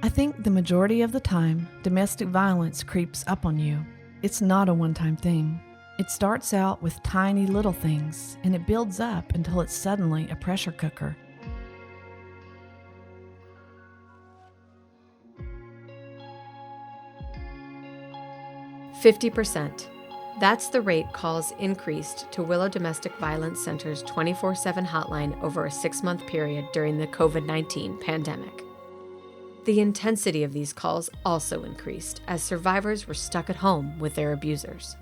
I think the majority of the time, domestic violence creeps up on you. It's not a one-time thing. It starts out with tiny little things, and it builds up until it's suddenly a pressure cooker. %50. That's the rate calls increased to Willow Domestic Violence Center's 24/7 hotline over a 6-month period during the COVID-19 pandemic. The intensity of these calls also increased as survivors were stuck at home with their abusers.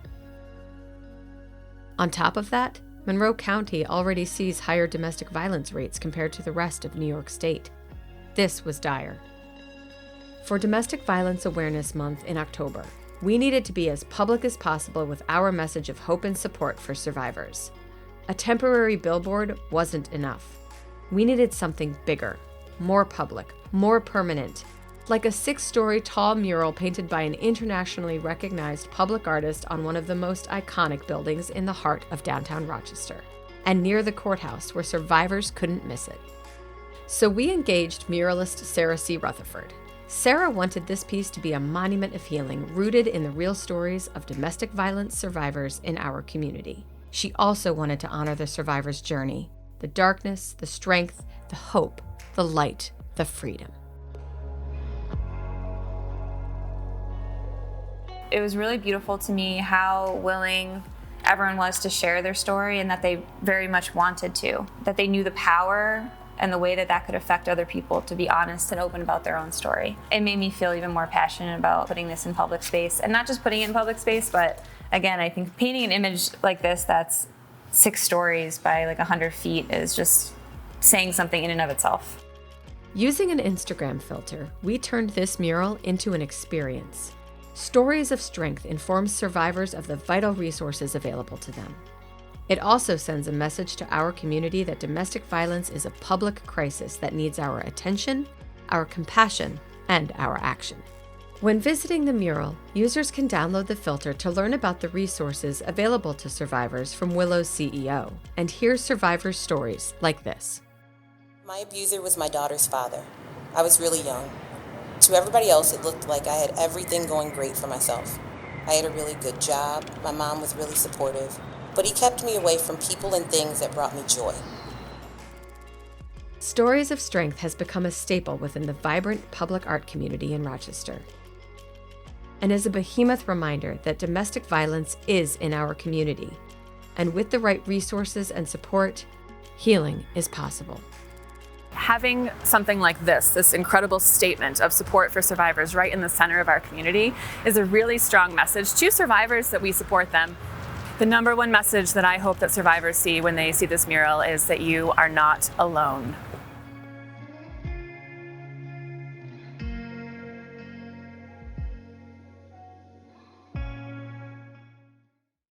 On top of that, Monroe County already sees higher domestic violence rates compared to the rest of New York State. This was dire. For Domestic Violence Awareness Month in October, we needed to be as public as possible with our message of hope and support for survivors. A temporary billboard wasn't enough. We needed something bigger, more public, more permanent, like a 6-story tall mural painted by an internationally recognized public artist on one of the most iconic buildings in the heart of downtown Rochester, and near the courthouse where survivors couldn't miss it. So we engaged muralist Sarah C. Rutherford. Sarah wanted this piece to be a monument of healing rooted in the real stories of domestic violence survivors in our community. She also wanted to honor the survivors' journey, the darkness, the strength, the hope, the light, the freedom. It was really beautiful to me how willing everyone was to share their story, and that they very much wanted to, that they knew the power and the way that that could affect other people to be honest and open about their own story. It made me feel even more passionate about putting this in public space, and not just putting it in public space, but again, I think painting an image like this that's 6 stories by like 100 feet is just saying something in and of itself. Using an Instagram filter, we turned this mural into an experience. Stories of Strength informs survivors of the vital resources available to them. It also sends a message to our community that domestic violence is a public crisis that needs our attention, our compassion, and our action. When visiting the mural, users can download the filter to learn about the resources available to survivors from Willow's CEO and hear survivors' stories like this. My abuser was my daughter's father. I was really young. To everybody else, it looked like I had everything going great for myself. I had a really good job, my mom was really supportive, but he kept me away from people and things that brought me joy. Stories of Strength has become a staple within the vibrant public art community in Rochester, and is a behemoth reminder that domestic violence is in our community, and with the right resources and support, healing is possible. Having something like this incredible statement of support for survivors right in the center of our community is a really strong message to survivors that we support them. The number one message that I hope that survivors see when they see this mural is that you are not alone.